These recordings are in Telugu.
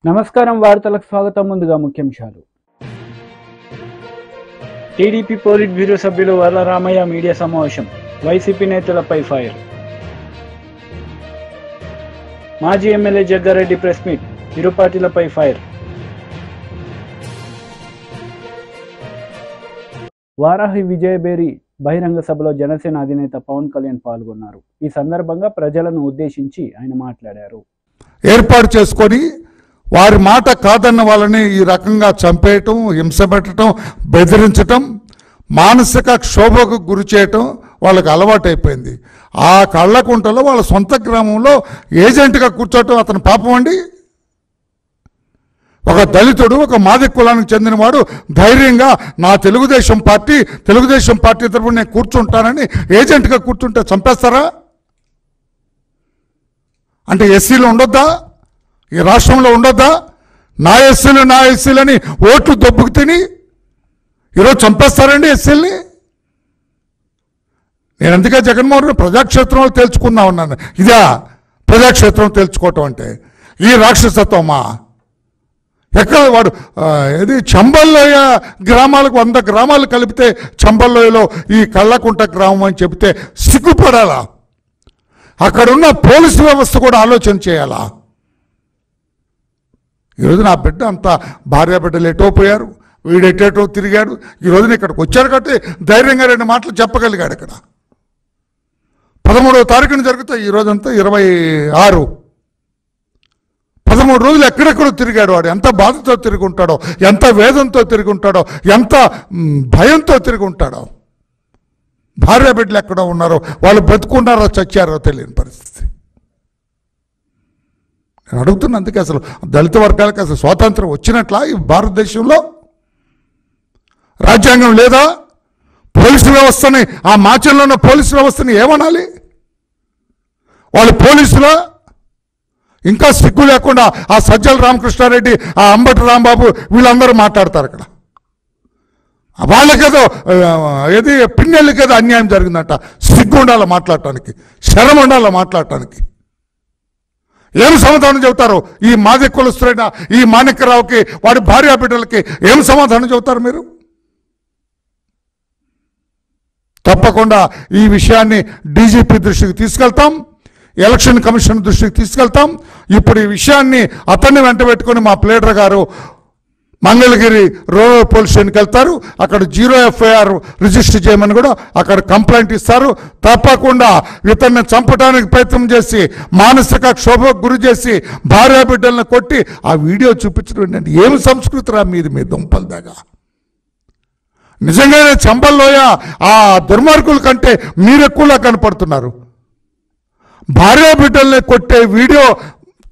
నమస్కారం వార్తలకు స్వాగతం. ముందుగా ముఖ్యాంశాలు. టీడీపీ పోలిట్ బ్యూరో సభ్యులు వరలరామయ్య మీడియా సమావేశం. వైసీపీ నేతలపై ఫైర్. మాజీ ఎమ్మెల్యే జగ్గారెడ్డి ప్రెస్ మీట్. ఇరు పార్టీలపై ఫైర్. వారాహి విజయబేరి బహిరంగ సభలో జనసేన అధినేత పవన్ కళ్యాణ్ పాల్గొన్నారు. ఈ సందర్భంగా ప్రజలను ఉద్దేశించి ఆయన మాట్లాడారు. ఏర్పాటు చేసుకొని వారి మాట కాదన్న వాళ్ళని ఈ రకంగా చంపేయటం, హింస పెట్టడం, బెదిరించటం, మానసిక క్షోభకు గురి చేయటం వాళ్ళకి అలవాటైపోయింది. ఆ కళ్ళకుంటలో వాళ్ళ సొంత గ్రామంలో ఏజెంట్గా కూర్చోవటం అతని పాపం అండి. ఒక దళితుడు, ఒక మాదిగ కులానికి చెందినవాడు ధైర్యంగా నా తెలుగుదేశం పార్టీ తరఫున నేను కూర్చుంటానని ఏజెంట్గా కూర్చుంటే చంపేస్తారా? అంటే ఎస్సీలు ఉండొద్దా? ఈ రాష్ట్రంలో ఉండొద్దా? నా ఎస్సీలని ఓట్లు దొబ్బుకు తిని ఈరోజు చంపేస్తారండి ఎస్సీలని. నేను అందుకే జగన్మోహన్ రెడ్డి ప్రజాక్షేత్రంలో తేల్చుకుందా ఉన్నాను. ఇదా ప్రజాక్షేత్రం తేల్చుకోవటం అంటే? ఈ రాక్షసత్వమా? ఎక్కడ వాడు ఇది చంబల్లోయ గ్రామాలకు 100 గ్రామాలు కలిపితే చంబల్లోయలో ఈ కళ్ళకుంట గ్రామం అని చెబితే సిగ్గుపడాలా? అక్కడున్న పోలీసు వ్యవస్థ కూడా ఆలోచన చేయాలా? ఈరోజు నా బిడ్డ అంతా భార్య బిడ్డలు ఎటో పోయారు, వీడు ఎటేటో తిరిగాడు. ఈరోజున ఇక్కడికి వచ్చారు కాబట్టి ధైర్యంగా 2 మాటలు చెప్పగలిగాడు. ఇక్కడ 13వ తారీఖున జరుగుతాయి. ఈరోజంతా 26, 13 రోజులు ఎక్కడెక్కడో తిరిగాడు. వాడు ఎంత బాధతో తిరిగి ఉంటాడో, ఎంత వేదంతో తిరిగి ఉంటాడో, ఎంత భయంతో తిరిగి ఉంటాడో. భార్య బిడ్డలు ఎక్కడో ఉన్నారో, వాళ్ళు బతుకున్నారో చచ్చారో తెలియని పరిస్థితి. నేను అడుగుతున్నా, అందుకే అసలు దళిత వర్గాలకు అసలు స్వాతంత్రం వచ్చినట్లా ఈ భారతదేశంలో? రాజ్యాంగం లేదా? పోలీసు వ్యవస్థని, ఆ మాచంలో ఉన్న పోలీసు వ్యవస్థని ఏమనాలి? వాళ్ళు పోలీసులా? ఇంకా సిగ్గు లేకుండా ఆ సజ్జల రామకృష్ణారెడ్డి, ఆ అంబటి రాంబాబు వీళ్ళందరూ మాట్లాడతారు అక్కడ. వాళ్ళకేదో ఏది పిన్నెళ్ళకేదో అన్యాయం జరిగిందంట. సిగ్గు ఉండాలి మాట్లాడటానికి, శరం ఉండాలి మాట్లాడటానికి. ఏం సమాధానం చెబుతారు? ఈ మాదిగ కులస్తులైన ఈ మాణిక్యరావుకి, వాడి భార్య బిడ్డలకి ఏం సమాధానం చెబుతారు మీరు? తప్పకుండా ఈ విషయాన్ని డీజీపీ దృష్టికి తీసుకెళ్తాం, ఎలక్షన్ కమిషన్ దృష్టికి తీసుకెళ్తాం. ఇప్పుడు ఈ విషయాన్ని అతన్ని వెంట పెట్టుకొని మా ప్లేడర్ గారు మంగళగిరి రూరల్ పోలీస్ స్టేషన్కి వెళ్తారు. అక్కడ 0 FIR రిజిస్టర్ చేయమని కూడా అక్కడ కంప్లైంట్ ఇస్తారు. తప్పకుండా ఇతన్ని చంపడానికి ప్రయత్నం చేసి, మానసిక క్షోభకు గురి చేసి, భార్య బిడ్డలను కొట్టి ఆ వీడియో చూపించడం ఏమి సంస్కృతి రా మీది, మీ దుంపల దాకా. నిజంగానే చంబల్లోయ ఆ దుర్మార్గుల కంటే మీరెక్కువలా కనపడుతున్నారు. భార్య బిడ్డల్ని కొట్టే వీడియో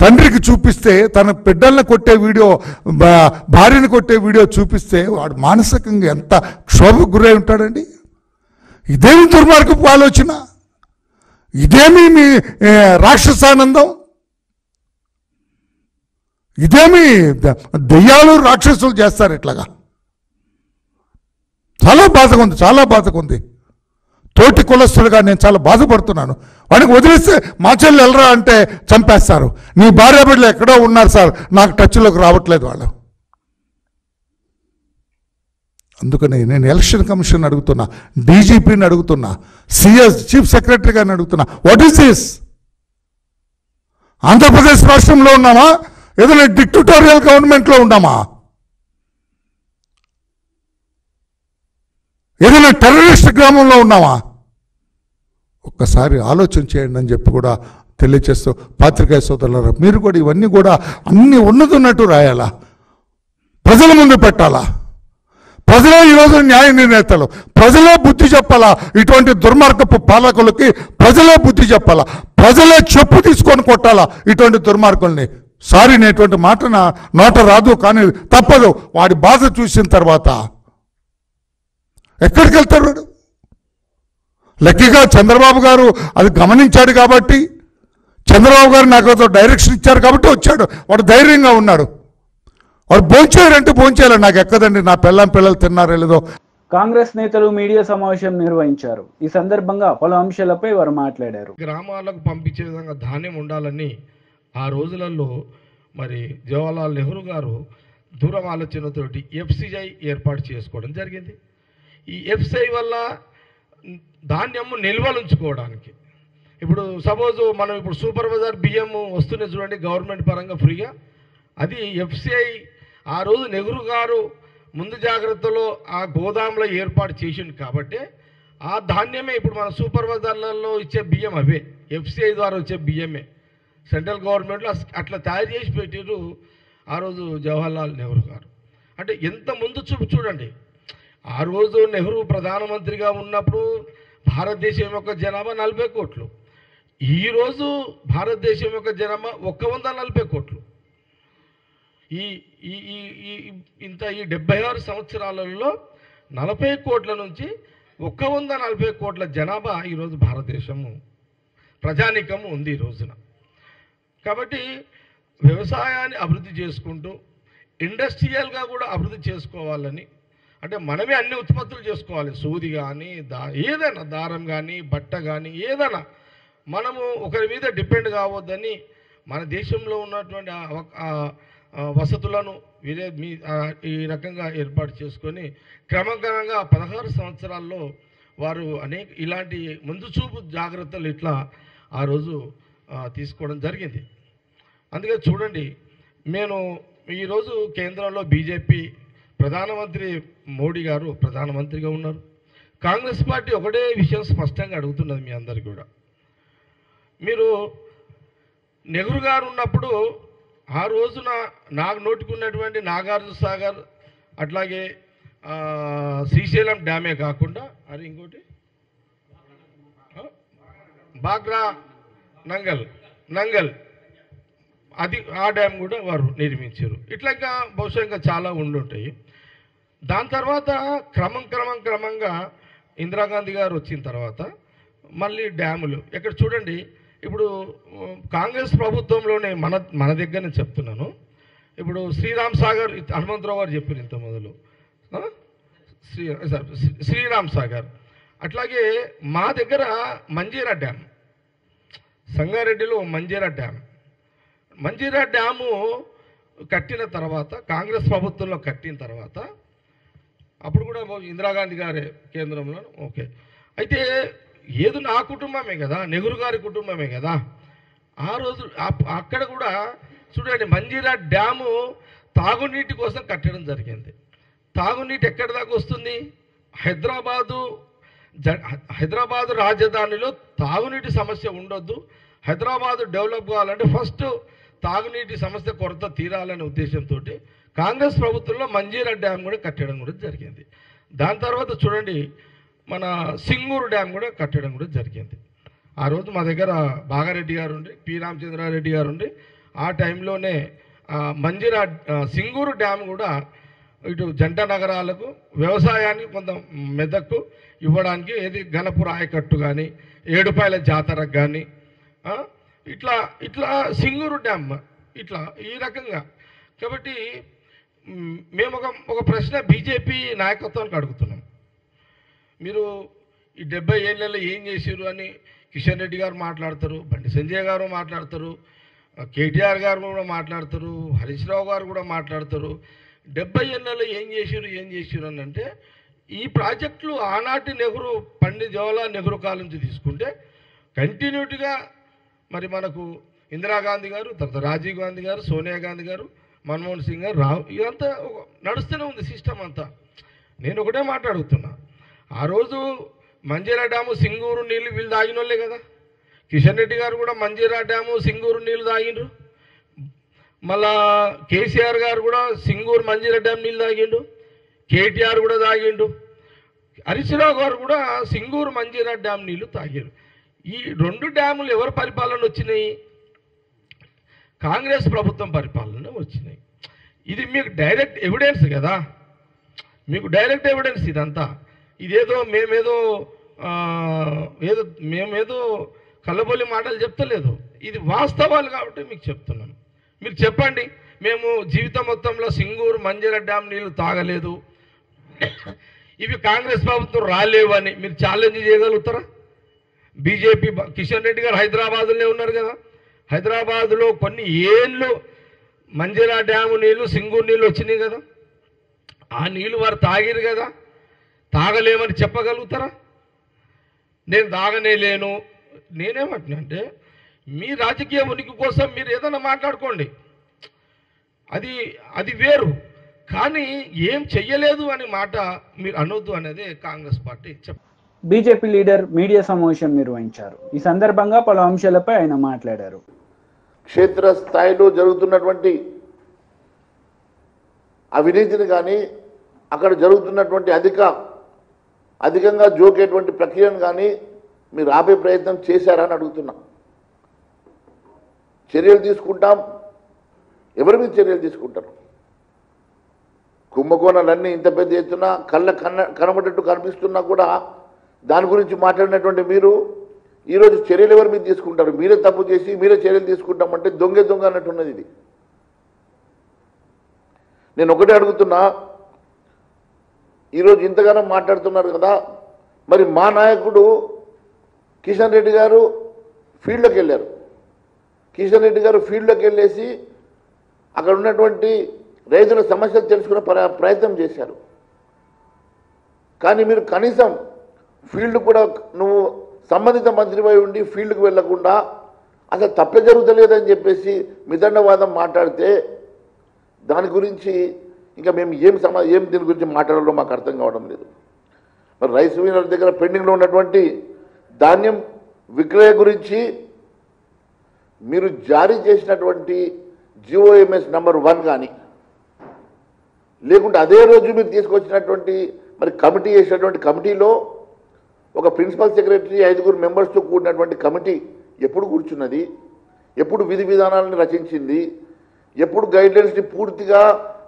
తండ్రికి చూపిస్తే, తన బిడ్డల్ని కొట్టే వీడియో, భార్యని కొట్టే వీడియో చూపిస్తే వాడు మానసికంగా ఎంత క్షోభకు గురై ఉంటాడండి. ఇదేమి దుర్మార్గపు ఆలోచన? ఇదేమి మీ రాక్షసానందం? ఇదేమి దెయ్యాలు రాక్షసులు చేస్తారు ఇట్లాగా? చాలా బాధగా ఉంది, చాలా బాధగా ఉంది. తోటి కులస్తులుగా నేను చాలా బాధపడుతున్నాను. వాడికి వదిలేస్తే మా చెల్లి వెళ్ళరా అంటే చంపేస్తారు. నీ భార్య బిడ్డలు ఎక్కడో ఉన్నారు సార్, నాకు టచ్లోకి రావట్లేదు వాళ్ళు. అందుకని నేను ఎలక్షన్ కమిషన్ అడుగుతున్నా, డీజీపీని అడుగుతున్నా, సిఎస్ చీఫ్ సెక్రటరీ గారిని అడుగుతున్నా, వాట్ ఈస్ దిస్? ఆంధ్రప్రదేశ్ రాష్ట్రంలో ఉన్నామా? ఏదైనా డిక్టటోరియల్ గవర్నమెంట్లో ఉన్నామా? ఏదైనా టెర్రరిస్ట్ గ్రామంలో ఉన్నామా? ఒక్కసారి ఆలోచన చేయండి అని చెప్పి కూడా తెలియచేస్తూ, పాత్రికేయ సోదరులారా, మీరు కూడా ఇవన్నీ కూడా అన్నీ ఉన్నట్టు రాయాలా, ప్రజల ముందు పెట్టాలా? ప్రజలే ఈరోజు న్యాయ నిర్ణేతలు, ప్రజలే బుద్ధి చెప్పాలా. ఇటువంటి దుర్మార్గపు పాలకులకి ప్రజలే బుద్ధి చెప్పాలా, ప్రజలే చెప్పు తీసుకొని కొట్టాలా ఇటువంటి దుర్మార్గుల్ని. సారీ, నేటువంటి మాట నా నోట రాదు, కానీ తప్పదు. వాడి బాధ చూసిన తర్వాత ఎక్కడికి వెళ్తారు వాడు? లక్కీగా చంద్రబాబు గారు అది గమనించాడు కాబట్టి, చంద్రబాబు గారు నాకు డైరెక్షన్ ఇచ్చారు కాబట్టి వచ్చాడు. వాడు ధైర్యంగా ఉన్నాడు. వాడు భోంచేయాలంటే భోంచేయాలి, నాకు ఎక్కదండి, నా పిల్లలు తిన్నారో లేదో. కాంగ్రెస్ నేతలు మీడియా సమావేశం నిర్వహించారు. ఈ సందర్భంగా పలు అంశాలపై వారు మాట్లాడారు. గ్రామాలకు పంపించే విధంగా ధాన్యం ఉండాలని ఆ రోజులలో మరి జవహర్లాల్ నెహ్రూ గారు దూరం ఆలోచనతోటి ఎఫ్సిఐ ఏర్పాటు చేసుకోవడం జరిగింది. ఈ ఎఫ్సిఐ వల్ల ధాన్యము నిల్వలు ఉంచుకోవడానికి, ఇప్పుడు సపోజ్ మనం ఇప్పుడు సూపర్ బజార్ బియ్యం వస్తున్నాయి చూడండి గవర్నమెంట్ పరంగా ఫ్రీగా, అది ఎఫ్సిఐ ఆ రోజు నెహ్రూ గారు ముందు జాగ్రత్తలో ఆ గోదాంలో ఏర్పాటు చేసింది కాబట్టి ఆ ధాన్యమే ఇప్పుడు మన సూపర్ బజార్లలో ఇచ్చే బియ్యం అవే ఎఫ్సిఐ ద్వారా వచ్చే బియ్యమే. సెంట్రల్ గవర్నమెంట్లో అట్లా తయారు చేసి పెట్టారు ఆ రోజు జవహర్లాల్ నెహ్రూ గారు. అంటే ఎంత ముందు చూపు చూడండి. ఆ రోజు నెహ్రూ ప్రధానమంత్రిగా ఉన్నప్పుడు భారతదేశం యొక్క జనాభా 40 కోట్లు, ఈరోజు భారతదేశం యొక్క జనాభా 140 కోట్లు. ఈ ఈ ఈ ఇంత ఈ 76 సంవత్సరాలలో 40 కోట్ల నుంచి 140 కోట్ల జనాభా ఈరోజు భారతదేశము ప్రజానీకము ఉంది ఈ రోజున. కాబట్టి వ్యవసాయాన్ని అభివృద్ధి చేసుకుంటూ ఇండస్ట్రియల్గా కూడా అభివృద్ధి చేసుకోవాలని, అంటే మనమే అన్ని ఉత్పత్తులు చేసుకోవాలి, సూది కానీ ఏదైనా దారం కానీ బట్ట కానీ ఏదైనా మనము ఒకరి మీద డిపెండ్ కావద్దని మన దేశంలో ఉన్నటువంటి వసతులను ఈ రకంగా ఏర్పాటు చేసుకొని క్రమక్రమంగా 16 సంవత్సరాల్లో వారు అనేక ఇలాంటి ముందు చూపు జాగ్రత్తలు ఇట్లా ఆ రోజు తీసుకోవడం జరిగింది. అందుకే చూడండి, నేను ఈరోజు కేంద్రంలో బీజేపీ ప్రధానమంత్రి మోడీ గారు ప్రధానమంత్రిగా ఉన్నారు. కాంగ్రెస్ పార్టీ ఒకటే విషయం స్పష్టంగా అడుగుతున్నది మీ అందరికీ కూడా. మీరు నెహ్రూ గారు ఉన్నప్పుడు ఆ రోజున నాకు నోటుకున్నటువంటి నాగార్జున సాగర్ అట్లాగే శ్రీశైలం డ్యామే కాకుండా అది ఇంకోటి బాగ్రా నంగల్ అది ఆ డ్యామ్ కూడా వారు నిర్మించారు. ఇట్లా ఇంకా బహుశా ఇంకా చాలా ఉండుంటాయి. దాని తర్వాత క్రమంగా ఇందిరాగాంధీ గారు వచ్చిన తర్వాత మళ్ళీ డ్యాములు ఎక్కడ చూడండి. ఇప్పుడు కాంగ్రెస్ ప్రభుత్వంలోనే మన దగ్గర నేను చెప్తున్నాను. ఇప్పుడు శ్రీరామ్ సాగర్ హనుమంతరావు గారు చెప్పారు ఇంత మొదలు శ్రీరామ్ సాగర్, అట్లాగే మా దగ్గర మంజీరా డ్యామ్, సంగారెడ్డిలో మంజీరా డ్యాము కట్టిన తర్వాత కాంగ్రెస్ ప్రభుత్వంలో కట్టిన తర్వాత అప్పుడు కూడా ఇందిరాగాంధీ గారే కేంద్రంలో ఓకే. అయితే ఏదో నా కుటుంబమే కదా, నెహ్రూ గారి కుటుంబమే కదా. ఆ రోజు అక్కడ కూడా చూడండి మంజీరా డ్యాము తాగునీటి కోసం కట్టడం జరిగింది. తాగునీటి ఎక్కడి దాకా వస్తుంది? హైదరాబాదు రాజధానిలో తాగునీటి సమస్య ఉండొద్దు, హైదరాబాదు డెవలప్ కావాలంటే ఫస్ట్ తాగునీటి సమస్య కొరత తీరాలనే ఉద్దేశంతో కాంగ్రెస్ ప్రభుత్వంలో మంజీరా డ్యామ్ కూడా కట్టడం కూడా జరిగింది. దాని తర్వాత చూడండి మన సింగూరు డ్యామ్ కూడా కట్టడం కూడా జరిగింది. ఆ రోజు మా దగ్గర బాగారెడ్డి గారు ఉండి పి రామచంద్రారెడ్డి గారు ఉండి ఆ టైంలోనే మంజీరా సింగూరు డ్యామ్ కూడా ఇటు జంట నగరాలకు వ్యవసాయానికి కొంత మెదక్కు ఇవ్వడానికి ఏది గణపూర్ ఆయకట్టు కానీ ఏడుపాయల జాతరకు కానీ ఇట్లా సింగూరు డ్యామ్ ఇట్లా ఈ రకంగా. కాబట్టి మేము ఒక ప్రశ్న బీజేపీ నాయకత్వానికి అడుగుతున్నాం. మీరు ఈ 70 ఏళ్ళలో ఏం చేశారు అని కిషన్ రెడ్డి గారు మాట్లాడతారు, బండి సంజయ్ గారు మాట్లాడతారు, కేటీఆర్ గారు కూడా మాట్లాడతారు, హరీష్ రావు గారు కూడా మాట్లాడతారు. 70 ఏళ్ళలో ఏం చేశారు అని అంటే ఈ ప్రాజెక్టులు ఆనాటి నెహ్రూ పండిత్ జవహర్లాల్ నెహ్రూ కాలం నుంచి తీసుకుంటే కంటిన్యూటీగా మరి మనకు ఇందిరాగాంధీ గారు, తర్వాత రాజీవ్ గాంధీ గారు, సోనియా గాంధీ గారు, మన్మోహన్ సింగ్ గారు, ఇదంతా నడుస్తూనే ఉంది సిస్టమ్ అంతా. నేను ఒకటే మాట్లాడుతున్నా, ఆ రోజు మంజీరా డ్యాము సింగూరు నీళ్ళు వీళ్ళు తాగిన వాళ్ళే కదా. కిషన్ రెడ్డి గారు కూడా మంజీరా డ్యాము సింగూరు నీళ్ళు తాగిండ్రు. మళ్ళా కేసీఆర్ గారు కూడా సింగూరు మంజీరా డ్యామ్ నీళ్ళు తాగిండు, కేటీఆర్ కూడా తాగిండు, హరీష్ రావు గారు కూడా సింగూరు మంజీరా డ్యామ్ నీళ్ళు తాగారు. ఈ 2 డ్యాములు ఎవరి పరిపాలన వచ్చినాయి? కాంగ్రెస్ ప్రభుత్వం పరిపాలన వచ్చినాయి. ఇది మీకు డైరెక్ట్ ఎవిడెన్స్ కదా, మీకు డైరెక్ట్ ఎవిడెన్స్ ఇదంతా. ఇదేదో మేమేదో కళ్ళబొల్లి మాటలు చెప్తలేదు, ఇది వాస్తవాలు కాబట్టి మీకు చెప్తున్నాను. మీరు చెప్పండి, మేము జీవితం మొత్తంలో సింగూరు మంజీరా డ్యామ్ నీళ్ళు తాగలేదు, ఇవి కాంగ్రెస్ ప్రభుత్వం రాలేవు అని మీరు ఛాలెంజ్ చేయగలుగుతారా? బీజేపీ కిషన్ రెడ్డి గారు హైదరాబాద్లోనే ఉన్నారు కదా, హైదరాబాద్లో కొన్ని ఏళ్ళు మంజీరా డ్యాము నీళ్లు సింగూరు నీళ్ళు వచ్చినాయి కదా, ఆ నీళ్ళు వారు తాగిరు కదా, తాగలేమని చెప్పగలుగుతారా? నేను తాగనే లేను. నేనేమంటున్నా అంటే మీ రాజకీయ ఉనికి కోసం మీరు ఏదైనా మాట్లాడుకోండి, అది వేరు. కానీ ఏం చెయ్యలేదు అనే మాట మీరు అనొద్దు అనేది Congress party BJP leader media సమావేశం నిర్వహించారు. ఈ సందర్భంగా పలు అంశాలపై ఆయన మాట్లాడారు. క్షేత్రస్థాయిలో జరుగుతున్నటువంటి అవినీతిని కానీ అక్కడ జరుగుతున్నటువంటి అధికంగా జోకేటువంటి ప్రక్రియను కానీ మీరు ఆపే ప్రయత్నం చేశారని అడుగుతున్నా. చర్యలు తీసుకుంటాం. ఎవరి మీద చర్యలు తీసుకుంటారు? కుంభకోణాలన్నీ ఇంత పెద్ద ఎత్తున కనబడేట్టు కనిపిస్తున్నా కూడా దాని గురించి మాట్లాడినటువంటి మీరు ఈరోజు చర్యలు ఎవరి మీద తీసుకుంటారు? మీరే తప్పు చేసి మీరే చర్యలు తీసుకుంటామంటే దొంగ అన్నట్టున్నది ఇది. నేను ఒకటే అడుగుతున్నా, ఈరోజు ఇంతగానో మాట్లాడుతున్నారు కదా, మరి మా నాయకుడు కిషన్ రెడ్డి గారు ఫీల్డ్లోకి వెళ్ళారు. కిషన్ రెడ్డి గారు ఫీల్డ్లోకి వెళ్ళేసి అక్కడ ఉన్నటువంటి రైతుల సమస్యలు తెలుసుకునే ప్రయత్నం చేశారు. కానీ మీరు కనీసం ఫీల్డ్ కూడా నువ్వు సంబంధిత మంత్రిపై ఉండి ఫీల్డ్కి వెళ్లకుండా అసలు తప్పే జరుగుతలేదని చెప్పేసి మిదండవాదం మాట్లాడితే దాని గురించి ఇంకా మేము ఏం దీని గురించి మాట్లాడాలో మాకు అర్థం కావడం లేదు. మరి రైస్ మిల్లర్ దగ్గర పెండింగ్లో ఉన్నటువంటి ధాన్యం విక్రయ గురించి మీరు జారీ చేసినటువంటి GOMS నంబర్ 1 కానీ లేకుంటే అదే రోజు మీరు తీసుకొచ్చినటువంటి మరి కమిటీ చేసినటువంటి కమిటీలో ఒక ప్రిన్సిపల్ సెక్రటరీ 5 మెంబర్స్తో కూడినటువంటి కమిటీ ఎప్పుడు కూర్చున్నది? ఎప్పుడు విధి విధానాలను రచించింది? ఎప్పుడు గైడ్లైన్స్ని పూర్తిగా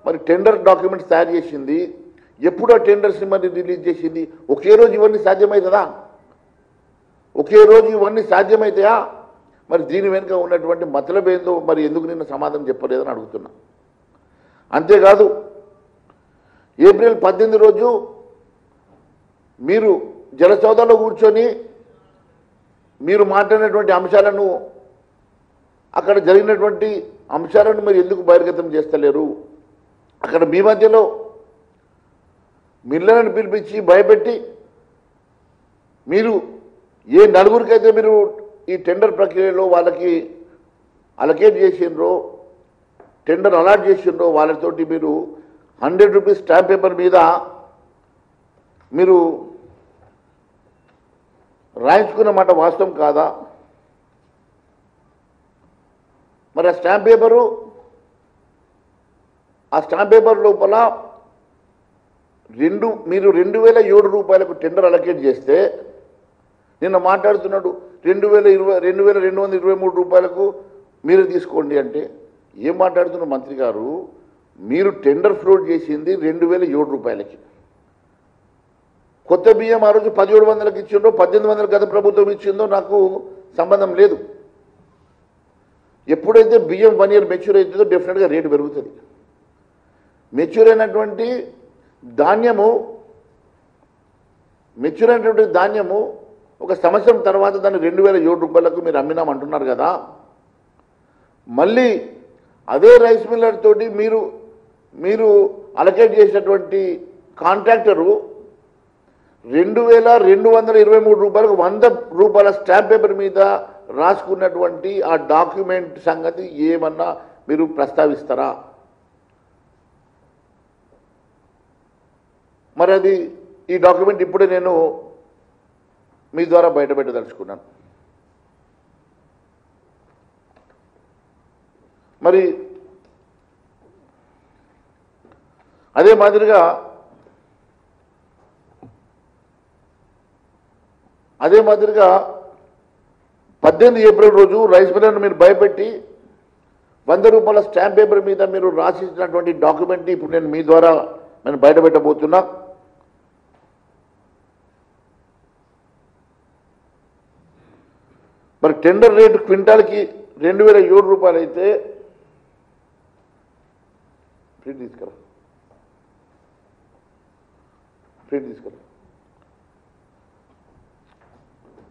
మరి టెండర్ డాక్యుమెంట్స్ తయారు చేసింది? ఎప్పుడు ఆ టెండర్స్ని మరి రిలీజ్ చేసింది? ఒకే రోజు ఇవన్నీ సాధ్యమవుతుందా? ఒకే రోజు ఇవన్నీ సాధ్యమవుతాయా? మరి దీని వెనుక ఉన్నటువంటి మతలబేందో మరి ఎందుకు నిన్న సమాధానం చెప్పలేదని అడుగుతున్నా. అంతేకాదు ఏప్రిల్ 18 రోజు మీరు జలసౌదాలో కూర్చొని మీరు మాట్లాడినటువంటి అంశాలను అక్కడ జరిగినటువంటి అంశాలను మీరు ఎందుకు బహిర్గతం చేస్తలేరు? అక్కడ మీ మధ్యలో మిల్లర్లను పిలిపించి భయపెట్టి మీరు ఏ నలుగురికైతే మీరు ఈ టెండర్ ప్రక్రియలో వాళ్ళకి అలకేట్ చేసిండ్రో టెండర్ అలాట్ చేసిండ్రో వాళ్ళతోటి మీరు 100 రూపీస్ స్టాంప్ పేపర్ మీద మీరు రాయించుకున్న మాట వాస్తవం కాదా? మరి ఆ స్టాంప్ పేపర్ లోపల మీరు 2007 రూపాయలకు టెండర్ అలకేట్ చేస్తే నిన్న మాట్లాడుతున్నాడు 2223 రూపాయలకు మీరు తీసుకోండి అంటే ఏం మాట్లాడుతున్న మంత్రి గారు? మీరు టెండర్ ఫ్లోట్ చేసింది 2007 రూపాయలకి. కొత్త బియ్యం ఆ రోజు 1700కి ఇచ్చిందో 1800 గత ప్రభుత్వం ఇచ్చిందో నాకు సంబంధం లేదు. ఎప్పుడైతే బియ్యం 1 ఇయర్ మెచ్యూర్ అవుతుందో డెఫినెట్గా రేటు పెరుగుతుంది. మెచ్యూర్ అయినటువంటి ధాన్యము ఒక సంవత్సరం తర్వాత దాన్ని 2007 రూపాయలకు మీరు అమ్మినామంటున్నారు కదా. మళ్ళీ అదే రైస్ మిల్లర్ తోటి మీరు అలకేట్ చేసినటువంటి కాంట్రాక్టరు 2223 రూపాయలకు 100 రూపాయల స్టాంప్ పేపర్ మీద రాసుకున్నటువంటి ఆ డాక్యుమెంట్ సంగతి ఏమన్నా మీరు ప్రస్తావిస్తారా? మరి అది ఈ డాక్యుమెంట్ ఇప్పుడే నేను మీ ద్వారా బయటపెట్టదలుచుకున్నాను. మరి అదే మాదిరిగా 18 ఏప్రిల్ రోజు రైస్ మిల్లర్ను మీరు భయపెట్టి 100 రూపాయల స్టాంప్ పేపర్ మీద మీరు రాసిచ్చినటువంటి డాక్యుమెంట్ ఇప్పుడు నేను మీ ద్వారా బయటపెట్టబోతున్నా. మరి టెండర్ రేటు క్వింటాల్కి 2007 రూపాయలు అయితే ప్రింట్ తీసుకురా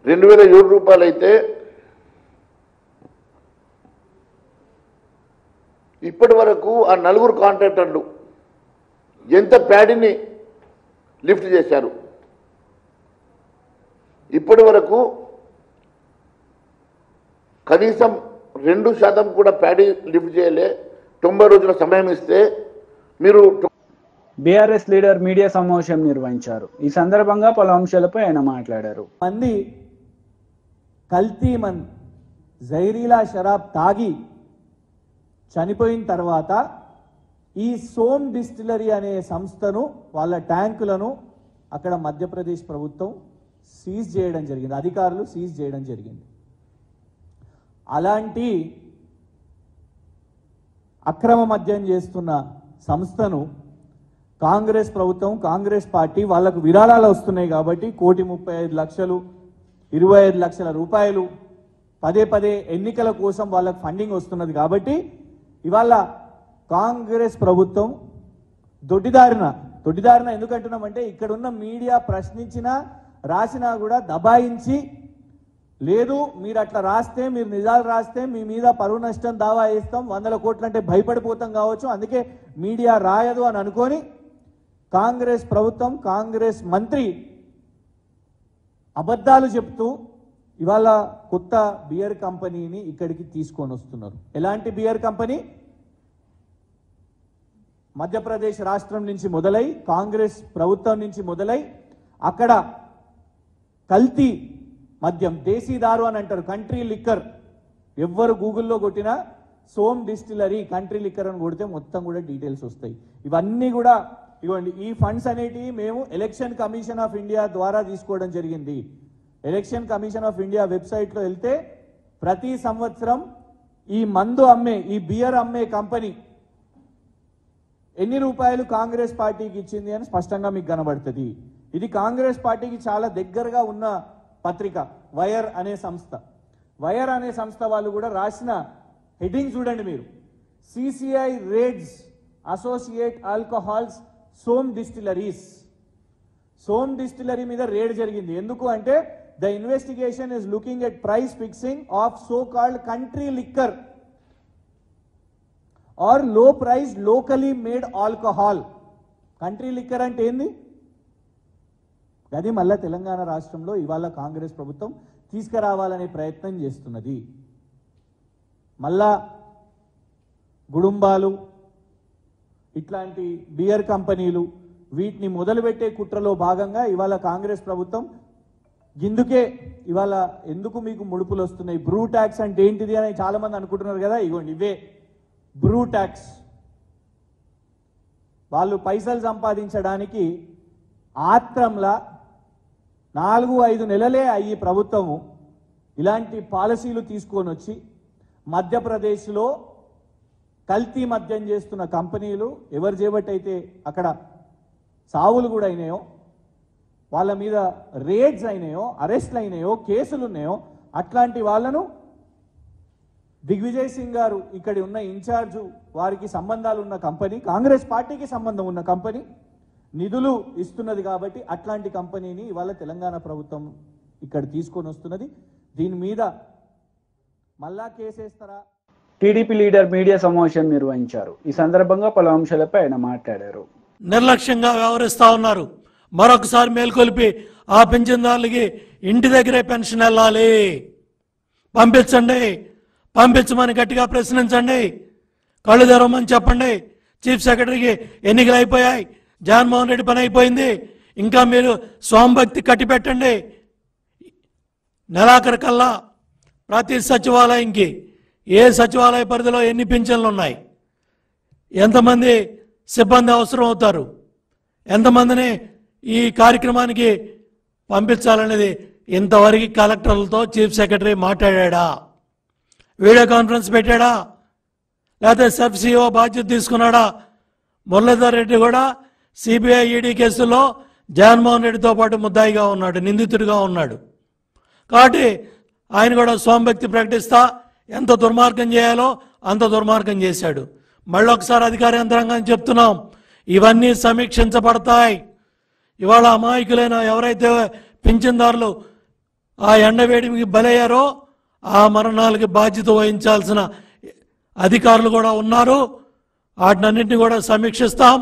2007 రూపాయలు అయితే ఇప్పటి వరకు ఆ 4 కాంట్రాక్టర్లు ఎంత ప్యాడీని లిఫ్ట్ చేశారు? ఇప్పటి వరకు కనీసం 2% కూడా ప్యాడీ లిఫ్ట్ చేయలే. 90 రోజుల సమయం ఇస్తే మీరు బీఆర్ఎస్ లీడర్ మీడియా సమావేశం నిర్వహించారు. ఈ సందర్భంగా పలు అంశాలపై ఆయన మాట్లాడారు. మంది కల్తీ జైరీలా షరాబ్ తాగి చనిపోయిన తర్వాత ఈ సోమ్ డిస్టిలరీ అనే సంస్థను వాళ్ళ ట్యాంకులను అక్కడ మధ్యప్రదేశ్ ప్రభుత్వం సీజ్ చేయడం జరిగింది, అధికారులు సీజ్ చేయడం జరిగింది. అలాంటి అక్రమ మద్యం చేస్తున్న సంస్థను కాంగ్రెస్ ప్రభుత్వం, కాంగ్రెస్ పార్టీ వాళ్లకు విరాళాలు వస్తున్నాయి కాబట్టి 1,35,00,000 25 లక్షల రూపాయలు పదే పదే ఎన్నికల కోసం వాళ్ళకు ఫండింగ్ వస్తున్నది కాబట్టి ఇవాళ కాంగ్రెస్ ప్రభుత్వం దొడ్డిదారిన ఎందుకంటున్నామంటే ఇక్కడున్న మీడియా ప్రశ్నించినా రాసినా కూడా దబాయించి, లేదు మీరు అట్లా రాస్తే, మీరు నిజాలు రాస్తే మీ మీద పరువు నష్టం దావా వేస్తాం, 100 కోట్లు అంటే భయపడిపోతాం కావచ్చు, అందుకే మీడియా రాయదు అని అనుకొని కాంగ్రెస్ ప్రభుత్వం, కాంగ్రెస్ మంత్రి అబద్ధాలు చెప్తూ ఇవాళ కొత్త బియర్ కంపెనీని ఇక్కడికి తీసుకొని వస్తున్నారు. ఎలాంటి బియర్ కంపెనీ? మధ్యప్రదేశ్ రాష్ట్రం నుంచి మొదలై, కాంగ్రెస్ ప్రభుత్వం నుంచి మొదలై అక్కడ కల్తీ మద్యం, దేశీదారు అని అంటారు, కంట్రీ లిక్కర్. ఎవ్వరు గూగుల్లో కొట్టినా సోమ్ డిస్టిలరీ కంట్రీ లిక్కర్ అని కొడితే మొత్తం కూడా డీటెయిల్స్ వస్తాయి. ఇవన్నీ కూడా ఇవ్వండి. ఈ ఫండ్స్ అనేటివి మేము ఎలక్షన్ కమిషన్ ఆఫ్ ఇండియా ద్వారా తీసుకోవడం జరిగింది. ఎలక్షన్ కమిషన్ ఆఫ్ ఇండియా వెబ్సైట్లో వెళ్తే ప్రతి సంవత్సరం ఈ మందు అమ్మే, ఈ బియర్ అమ్మే కంపెనీ ఎన్ని రూపాయలు కాంగ్రెస్ పార్టీకి ఇచ్చింది అని స్పష్టంగా మీకు కనబడుతుంది. ఇది కాంగ్రెస్ పార్టీకి చాలా దగ్గరగా ఉన్న పత్రిక వైర్ అనే సంస్థ. వైర్ అనే సంస్థ వాళ్ళు కూడా రాసిన హెడ్డింగ్ చూడండి మీరు. CCI raids associate alcohols Som distilleries. Som distillery మీద రేడ్ జరిగింది. ఎందుకు అంటే the investigation is looking at price fixing of so called country liquor or low price locally made alcohol. Country liquor అంటే ఏంది? అది మళ్ళా తెలంగాణ రాష్ట్రంలో ఇవాళ కాంగ్రెస్ ప్రభుత్వం తీసుకురావాలనే ప్రయత్నం చేస్తున్నది. మళ్ళా గుడుంబాలు, ఇట్లాంటి బియర్ కంపెనీలు, వీటిని మొదలుపెట్టే కుట్రలో భాగంగా ఇవాళ కాంగ్రెస్ ప్రభుత్వం ఇందుకే ఇవాళ ఎందుకు మీకు ముడుపులు వస్తున్నాయి, బ్రూ ట్యాక్స్ అంటే ఏంటిది అని చాలా మంది అనుకుంటున్నారు కదా. ఇగోండి ఇవే బ్రూ ట్యాక్స్. వాళ్ళు పైసలు సంపాదించడానికి ఆత్రంలా 4-5 నెలలే అయ్యి ప్రభుత్వము ఇలాంటి పాలసీలు తీసుకొని వచ్చి మధ్యప్రదేశ్లో కల్తీ మద్యం చేస్తున్న కంపెనీలు ఎవరు చేపట్టయితే అక్కడ సావులు కూడా అయినాయో, వాళ్ళ మీద రేడ్స్ అయినాయో, అరెస్ట్లు అయినాయో, కేసులు ఉన్నాయో, అట్లాంటి వాళ్ళను దిగ్విజయ్ సింగ్ గారు ఇక్కడ ఉన్న ఇన్ఛార్జు, వారికి సంబంధాలు ఉన్న కంపెనీ, కాంగ్రెస్ పార్టీకి సంబంధం ఉన్న కంపెనీ నిధులు ఇస్తున్నది కాబట్టి అట్లాంటి కంపెనీని ఇవాళ తెలంగాణ ప్రభుత్వం ఇక్కడ తీసుకొని వస్తున్నది. దీని మీద మళ్ళా కేసేస్తారా? టీడీపీ లీడర్ మీడియా సమావేశం నిర్వహించారు. ఈ సందర్భంగా పలు అంశాలపై ఆయన మాట్లాడారు. నిర్లక్ష్యంగా వ్యవహరిస్తూ ఉన్నారు. మరొకసారి మేల్కొల్పి ఆ పింఛన్దారులకి ఇంటి దగ్గరే పెన్షన్ వెళ్ళాలి, పంపించమని గట్టిగా ప్రశ్నించండి, కళ్ళు తెరవమని చెప్పండి. చీఫ్ సెక్రటరీకి ఎన్నికలు అయిపోయాయి, జగన్మోహన్ రెడ్డి పని అయిపోయింది, ఇంకా మీరు స్వామిభక్తి కట్టిపెట్టండి. నెలాఖరు కల్లా ప్రతి సచివాలయంకి ఏ సచివాలయ పరిధిలో ఎన్ని పింఛన్లు ఉన్నాయి, ఎంతమంది సిబ్బంది అవసరం అవుతారు, ఎంతమందిని ఈ కార్యక్రమానికి పంపించాలనేది ఇంతవరకు కలెక్టర్లతో చీఫ్ సెక్రటరీ మాట్లాడా? వీడియో కాన్ఫరెన్స్ పెట్టాడా? లేకపోతే సబ్ సిఇఓ బాధ్యత తీసుకున్నాడా? మురళీధర్ రెడ్డి కూడా సిబిఐ ఈడీ కేసుల్లో జగన్మోహన్ రెడ్డితో పాటు ముద్దాయిగా ఉన్నాడు, నిందితుడిగా ఉన్నాడు. కాబట్టి ఆయన కూడా స్వామిభక్తి ప్రకటిస్తా ఎంత దుర్మార్గం చేయాలో అంత దుర్మార్గం చేశాడు. మళ్ళొకసారి అధికార యంత్రాంగాన్ని చెప్తున్నాం, ఇవన్నీ సమీక్షించబడతాయి. ఇవాళ అమాయకులైన ఎవరైతే పింఛన్దారులు ఆ ఎండవేడికి బలయ్యారో ఆ మరణాలకి బాధ్యత వహించాల్సిన అధికారులు కూడా ఉన్నారు. వాటినన్నింటినీ కూడా సమీక్షిస్తాం.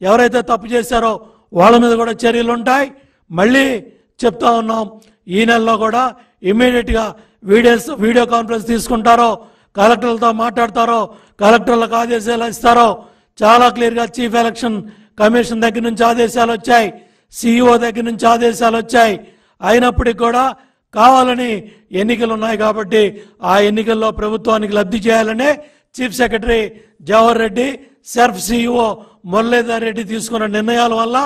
ఎవరైతే తప్పు చేశారో వాళ్ళ మీద కూడా చర్యలు ఉంటాయి. మళ్ళీ చెప్తా ఉన్నాం, ఈ నెలలో కూడా ఇమ్మీడియట్గా వీడియో కాన్ఫరెన్స్ తీసుకుంటారో, కలెక్టర్లతో మాట్లాడతారో, కలెక్టర్లకు ఆదేశాలు ఇస్తారో. చాలా క్లియర్గా చీఫ్ ఎలక్షన్ కమిషన్ దగ్గర నుంచి ఆదేశాలు వచ్చాయి, సిఇఓ దగ్గర నుంచి ఆదేశాలు వచ్చాయి. అయినప్పటికీ కూడా కావాలని ఎన్నికలు ఉన్నాయి కాబట్టి ఆ ఎన్నికల్లో ప్రభుత్వానికి లబ్ధి చేయాలనే chief secretary Jawahar Reddy, SERP CEO Muralidhar Reddy తీసుకున్న నిర్ణయాల వల్ల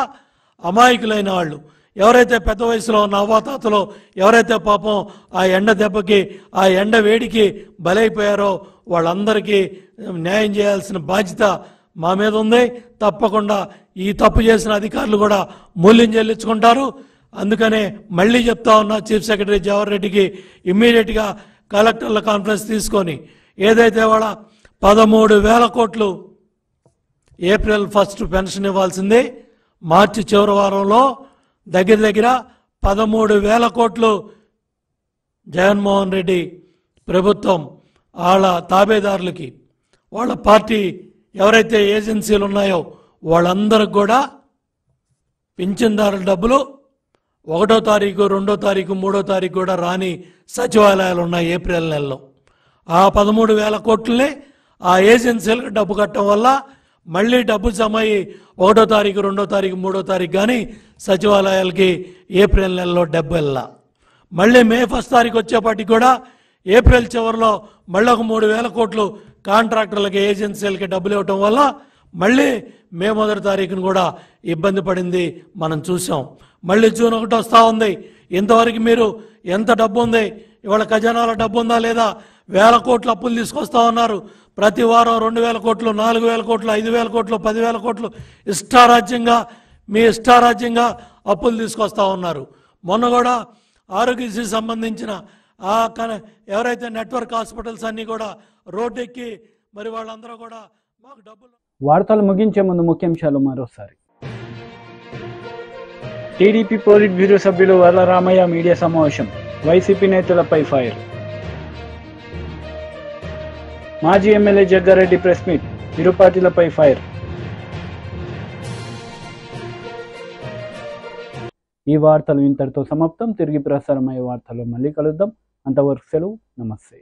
అమాయకులైన వాళ్ళు, ఎవరైతే పెద్ద వయసులో ఉన్న అవ్వాతాతలో ఎవరైతే పాపం ఆ ఎండ దెబ్బకి ఆ ఎండ వేడికి బలైపోయారో వాళ్ళందరికీ న్యాయం చేయాల్సిన బాధ్యత మా మీద ఉంది. తప్పకుండా ఈ తప్పు చేసిన అధికారులు కూడా మూల్యం చెల్లించుకుంటారు. అందుకనే మళ్ళీ చెప్తా ఉన్నా, చీఫ్ సెక్రటరీ జవహర్ రెడ్డికి ఇమ్మీడియట్గా కలెక్టర్ల కాన్ఫరెన్స్ తీసుకొని ఏదైతే వాళ్ళ 13,000 కోట్లు ఏప్రిల్ 1 పెన్షన్ ఇవ్వాల్సింది, మార్చి చివరి వారంలో దగ్గర 13,000 కోట్లు జగన్మోహన్ రెడ్డి ప్రభుత్వం వాళ్ళ తాబేదారులకి, వాళ్ళ పార్టీ ఎవరైతే ఏజెన్సీలు ఉన్నాయో వాళ్ళందరికి కూడా పింఛన్దారుల డబ్బులు 1వ తారీఖు, 2వ తారీఖు, 3వ తారీఖు కూడా రాని సచివాలయాలు ఉన్నాయి ఏప్రిల్ నెలలో. ఆ 13,000 కోట్లని ఆ ఏజెన్సీలకు డబ్బు కట్టడం వల్ల మళ్ళీ డబ్బు జమ అయ్యి 1వ తారీఖు, 2వ తారీఖు, 3వ తారీఖు కానీ సచివాలయాలకి ఏప్రిల్ నెలలో 70,000. మళ్ళీ మే 1 తారీఖు వచ్చేపాటికి కూడా ఏప్రిల్ చివరిలో మళ్ళీ ఒక 3,000 కోట్లు కాంట్రాక్టర్లకి, ఏజెన్సీలకి డబ్బులు ఇవ్వటం వల్ల మళ్ళీ మే 1 తారీఖును కూడా ఇబ్బంది పడింది మనం చూసాం. మళ్ళీ జూన్ 1 వస్తూ ఉంది. ఇంతవరకు మీరు ఎంత డబ్బు ఉంది, ఇవాళ ఖజానాలో డబ్బు ఉందా లేదా, 1,000 కోట్లు అప్పులు తీసుకొస్తా ఉన్నారు. ప్రతి వారం 2,000 కోట్లు, 4,000 కోట్లు, 5,000 కోట్లు, 10,000 కోట్లు మీ ఇష్టారాజ్యంగా అప్పులు తీసుకొస్తా ఉన్నారు. మొన్న కూడా ఆరోగ్యశ్రీ సంబంధించిన ఎవరైతే నెట్వర్క్ హాస్పిటల్స్ అన్నీ కూడా రోడ్డెక్కి మరి వాళ్ళందరూ కూడా మాకు డబ్బులు. వార్తలు ముగించే ముందు ముఖ్యాంశాలు మరోసారి. టీడీపీ పోలిట్ బ్యూరో సభ్యులు వరలరామయ్య మీడియా సమావేశం, వైసీపీ నేతలపై ఫైర్. మాజీ ఎమ్మెల్యే జగ్గారెడ్డి ప్రెస్ మీట్, ఇరు పార్టీలపై ఫైర్. ఈ వార్తలు ఇంతటితో సమాప్తం. తిరిగి ప్రసారమయ్యే వార్తల్లో మళ్ళీ కలుద్దాం. అంతవరకు సెలవు. నమస్తే.